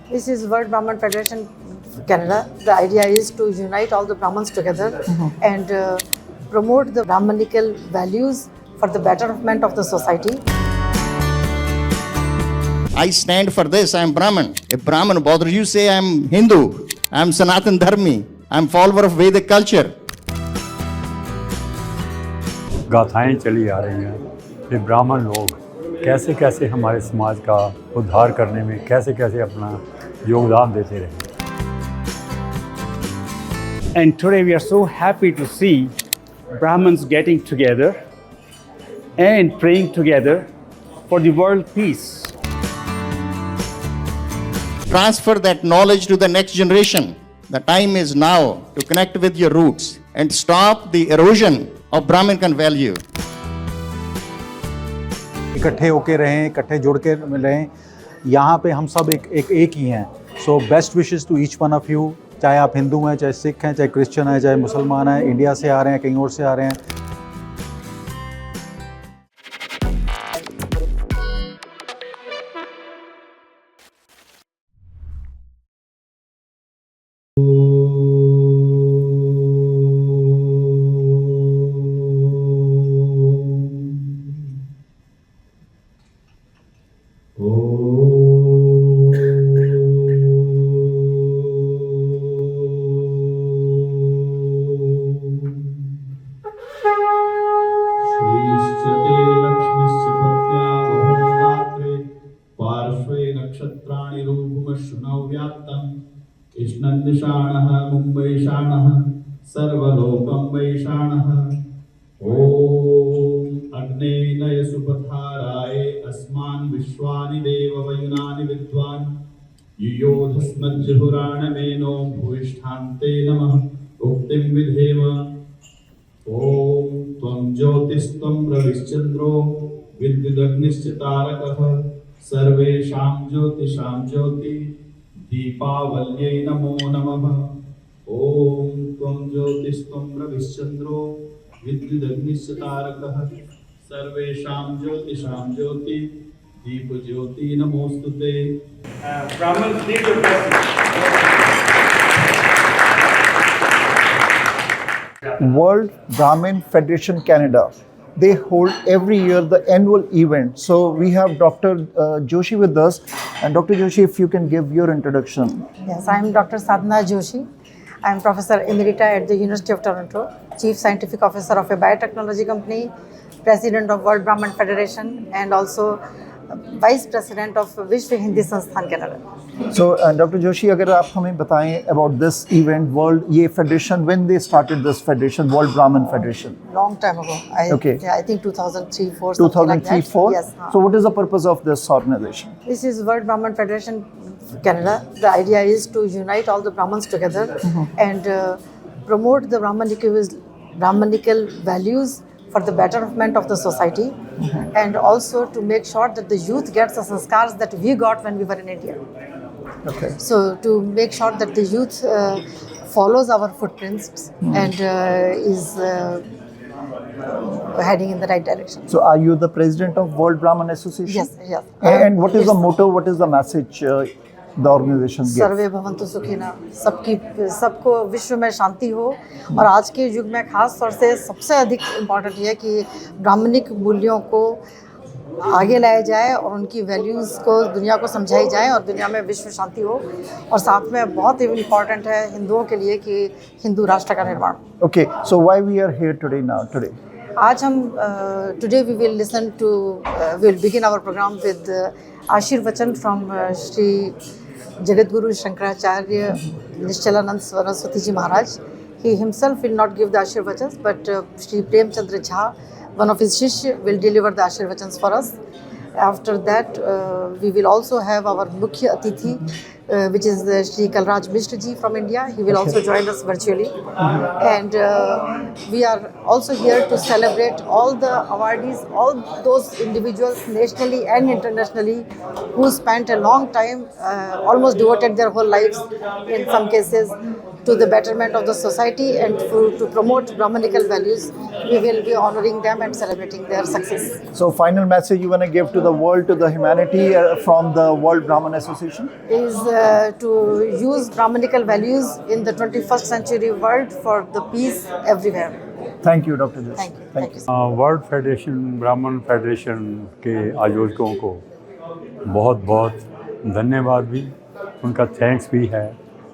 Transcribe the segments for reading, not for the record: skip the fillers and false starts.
This is World Brahman Federation Canada. The idea is to unite all the Brahmins together and promote the Brahmanical values for the betterment of the society. I stand for this. I am Brahman. If Brahman bothers you, say I am Hindu. I am Sanatan Dharmi. I am follower of Vedic culture. गाथाएं चली आ रही हैं कि ब्राह्मण लोग कैसे कैसे हमारे समाज का उद्धार करने में कैसे कैसे अपना योगदान देते रहे. And today we are so happy to see Brahmins getting together and praying together for the world peace. Transfer that knowledge to the next generation. The time is now to connect with your roots and stop the erosion of Brahminical value. इकट्ठे होके रहें, इकट्ठे जुड़ के रहें. यहाँ पे हम सब एक ही हैं. So best wishes to each one of you. चाहे आप हिंदू हैं, चाहे सिख हैं, चाहे क्रिश्चियन हैं, चाहे मुसलमान हैं, इंडिया से आ रहे हैं, कहीं और से आ रहे हैं. कृष्णन्निषाणः मुम्बैषाणः सर्वलोकं वैषाणः. ॐ अग्नेनय सुपथाराय अस्मान् विश्वानि देववयुनानि विद्वान् युयोधस्मज्जुहुराणमेनो भूयिष्ठान्ते नमः उक्तिं विधेम. ॐ त्वं ज्योतिस्त्वं रविश्चन्द्रो विद्युदग्निश्च तारकः सर्वेषां ज्योतिषां ज्योति दीपावल्यै नमो नमः. ॐ त्वं ज्योतिस्त्वं रविश्चन्द्रो विद्युदग्निश्च तारकः सर्वेषां ज्योतिषां ज्योति दीपज्योति नमोस्तुते. Brahmins need your blessing. World Brahmin Federation Canada. They hold every year the annual event. So we have Dr. Joshi with us. And Dr. Joshi, if you can give your introduction. Yes, I am Dr. Sadhana Joshi. I am Professor Emerita at the University of Toronto, Chief Scientific Officer of a biotechnology company, President of World Brahmin Federation, and also Vice President of Vishwa Hindi Sansthan Canada. So Dr. Joshi, अगर आप हमें बताएं about this event, World ये Federation, when they started this Federation, World Brahmin Federation? Long time ago. I think 2003-4. 2003-4? Yes. So what is the purpose of this organization? This is World Brahman Federation Canada. The idea is to unite all the Brahmins together and promote the Brahmanical values for the betterment of the society and also to make sure that the youth gets the sanskars that we got when we were in India. Okay. So to make sure that the youth follows our footprints and is heading in the right direction. So are you the president of World Brahmin Association? Yes, yes. And what is the motto, what is the message the organization gives? सर्वे भवन्तु सुखिनः. सबको विश्व में शांति हो. और आज के युग में खास तौर से सबसे अधिक इम्पोर्टेंट ये है कि ब्राह्मणिक मूल्यों को आगे लाया जाए और उनकी वैल्यूज़ को दुनिया को समझाई जाए और दुनिया में विश्व शांति हो. और साथ में बहुत ही इम्पोर्टेंट है हिंदुओं के लिए कि हिंदू राष्ट्र का निर्माण. Okay, so why we are here today? आज हम today we will listen to we will begin our program with आशीर्वचन from Shri Jagadguru Shankaracharya Nishchalanand Saraswati Ji Maharaj. He himself will not give the Ashirvachans, but Shri Premchandra Jha, one of his Shishya, will deliver the Ashirvachans for us. After that, we will also have our Mukhya Atithi, which is Shri Kalraj Mishra Ji from India. He will also join us virtually. And we are also here to celebrate all the awardees, all those individuals nationally and internationally who spent a long time, almost devoted their whole lives in some cases, to the betterment of the society and to promote Brahmanical values, we will be honoring them and celebrating their success. So, final message you want to give to the world, to the humanity from the World Brahman Association? Is to use Brahmanical values in the 21st century world for the peace everywhere. Thank you, Dr. Joshi. Thank you. Thank you. World federation ब्राह्मण federation के आयोजकों को बहुत बहुत धन्यवाद भी, उनका thanks भी है।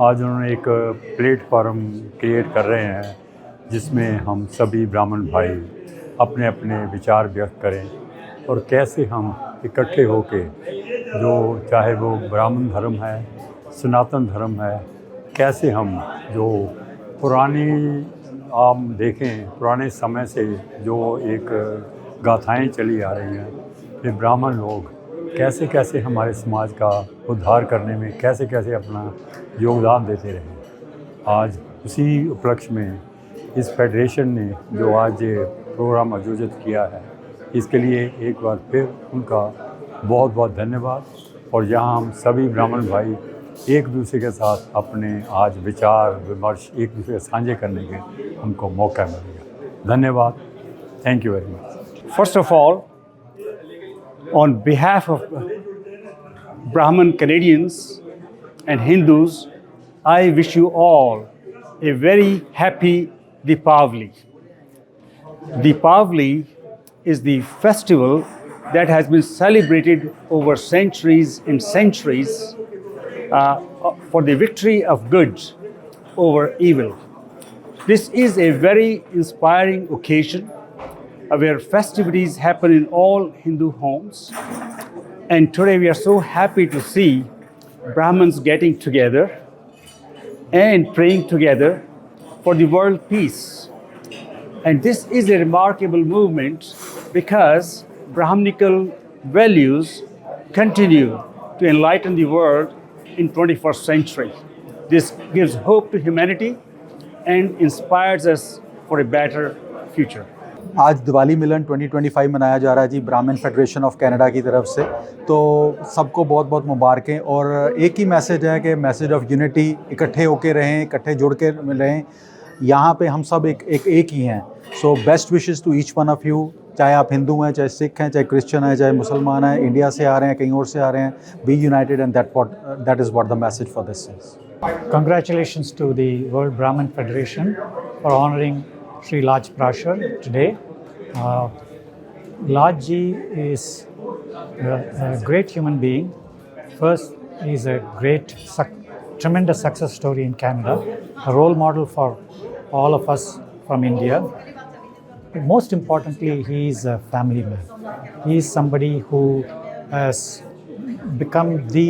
आज उन्होंने एक प्लेटफॉर्म क्रिएट कर रहे हैं जिसमें हम सभी ब्राह्मण भाई अपने अपने विचार व्यक्त करें और कैसे हम इकट्ठे होके, जो चाहे वो ब्राह्मण धर्म है, सनातन धर्म है, कैसे हम जो पुरानी आप देखें पुराने समय से जो एक गाथाएं चली आ रही हैं कि ब्राह्मण लोग कैसे कैसे हमारे समाज का उद्धार करने में कैसे कैसे अपना योगदान देते रहे। आज उसी उपलक्ष्य में इस फेडरेशन ने जो आज ये प्रोग्राम आयोजित किया है, इसके लिए एक बार फिर उनका बहुत बहुत धन्यवाद। और यहाँ हम सभी ब्राह्मण भाई एक दूसरे के साथ अपने आज विचार विमर्श एक दूसरे के साझे करने के हमको मौका मिलेगा। धन्यवाद। Thank you very much. First of all, on behalf of Brahmin Canadians and Hindus, I wish you all a very happy Deepavali. Deepavali is the festival that has been celebrated over centuries and centuries for the victory of good over evil. This is a very inspiring occasion where festivities happen in all Hindu homes. And today we are so happy to see Brahmins getting together and praying together for the world peace. And this is a remarkable movement because Brahmanical values continue to enlighten the world in 21st century. This gives hope to humanity and inspires us for a better future. आज दिवाली मिलन 2025 मनाया जा रहा है जी ब्राह्मण federation of Canada की तरफ से। तो सबको बहुत बहुत मुबारकें और एक ही मैसेज है कि मैसेज ऑफ यूनिटी, इकट्ठे होके रहें, इकट्ठे जुड़ के रहें। यहाँ पे हम सब एक ही हैं। So best wishes to each one of you, चाहे आप हिंदू हैं, चाहे सिख हैं, चाहे क्रिश्चियन हैं, चाहे मुसलमान हैं, इंडिया से आ रहे हैं, कहीं और से आ रहे हैं, be united and that is what the message for this is. Congratulations to the World Brahmin Federation for honoring Sri Laj Prashar today. Laj ji is a great human being. First, he is a tremendous success story in Canada, a role model for all of us from India. Most importantly, he is a family man. He is somebody who has become the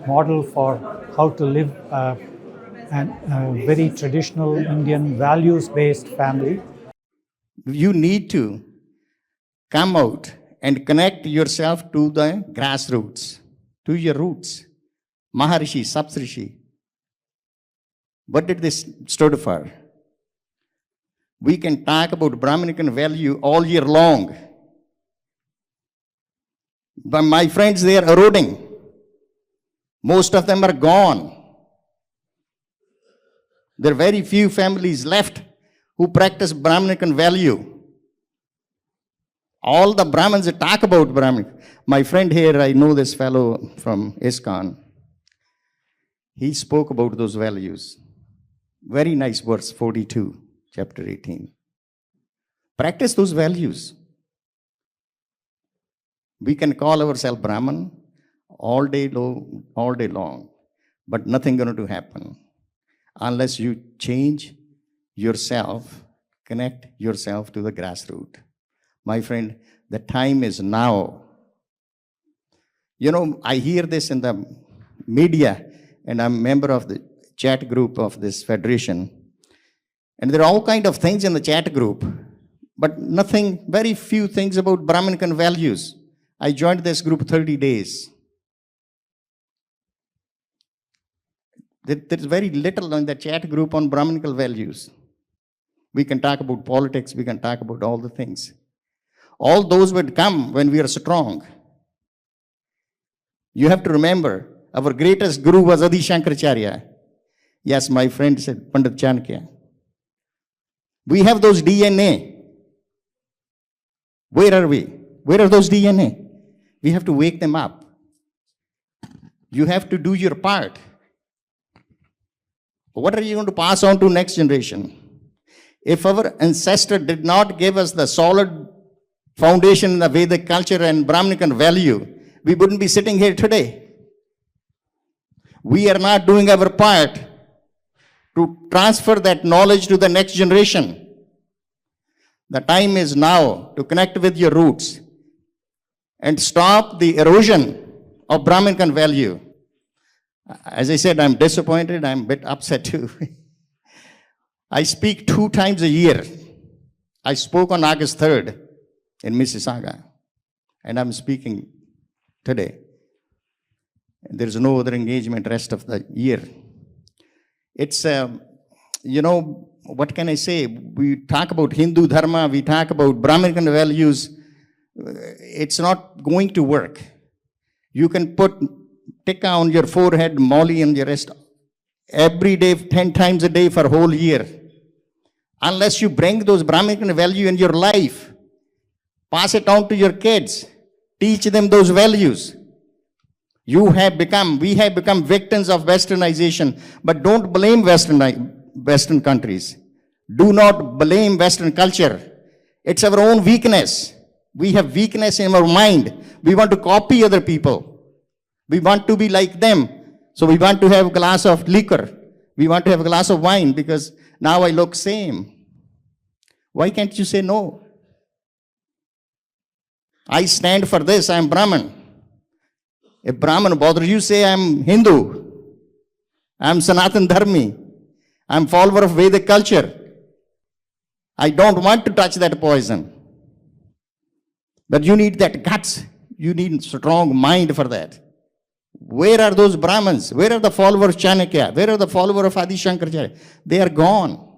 model for how to live a very traditional Indian values-based family. You need to come out and connect yourself to the grassroots, to your roots. Maharishi, Saptarishi. What did this stand for? We can talk about Brahminical value all year long. But my friends, they are eroding. Most of them are gone. There are very few families left who practice Brahminical value. All the Brahmins that talk about Brahmin. My friend here, I know this fellow from ISKCON. He spoke about those values. Very nice verse 42, chapter 18. Practice those values. We can call ourselves Brahman all day long, but nothing going to happen unless you change yourself, connect yourself to the grassroots. My friend, the time is now. You know, I hear this in the media, and I'm a member of the chat group of this federation. And there are all kinds of things in the chat group, but nothing, very few things about Brahminical values. I joined this group 30 days. There's very little in the chat group on Brahminical values. We can talk about politics, we can talk about all the things. All those would come when we are strong. You have to remember, our greatest guru was Adi Shankaracharya. Yes, my friend said, Pandit Chanakya. We have those DNA. Where are we? Where are those DNA? We have to wake them up. You have to do your part. What are you going to pass on to next generation? If our ancestor did not give us the solid foundation in the Vedic culture and Brahminican value, we wouldn't be sitting here today. We are not doing our part to transfer that knowledge to the next generation. The time is now to connect with your roots and stop the erosion of Brahminican value. As I said, I'm disappointed, I'm a bit upset too. I speak 2 times a year. I spoke on August 3rd in Mississauga, and I'm speaking today. There's no other engagement rest of the year. It's, what can I say? We talk about Hindu Dharma, we talk about Brahminican values. It's not going to work. You can put tikka on your forehead, molly on your wrist, every day, 10 times a day for a whole year. Unless you bring those Brahminican value in your life, pass it on to your kids, teach them those values. We have become victims of westernization, but don't blame Western countries. Do not blame Western culture. It's our own weakness. We have weakness in our mind. We want to copy other people. We want to be like them. So we want to have a glass of liquor. We want to have a glass of wine because now I look same. Why can't you say no? I stand for this, I am Brahmin. If Brahmin bothers you, say I am Hindu. I am Sanatan Dharmi. I am follower of Vedic culture. I don't want to touch that poison. But you need that guts. You need strong mind for that. Where are those Brahmins? Where are the followers of Chanakya? Where are the followers of Adi Shankaracharya? They are gone.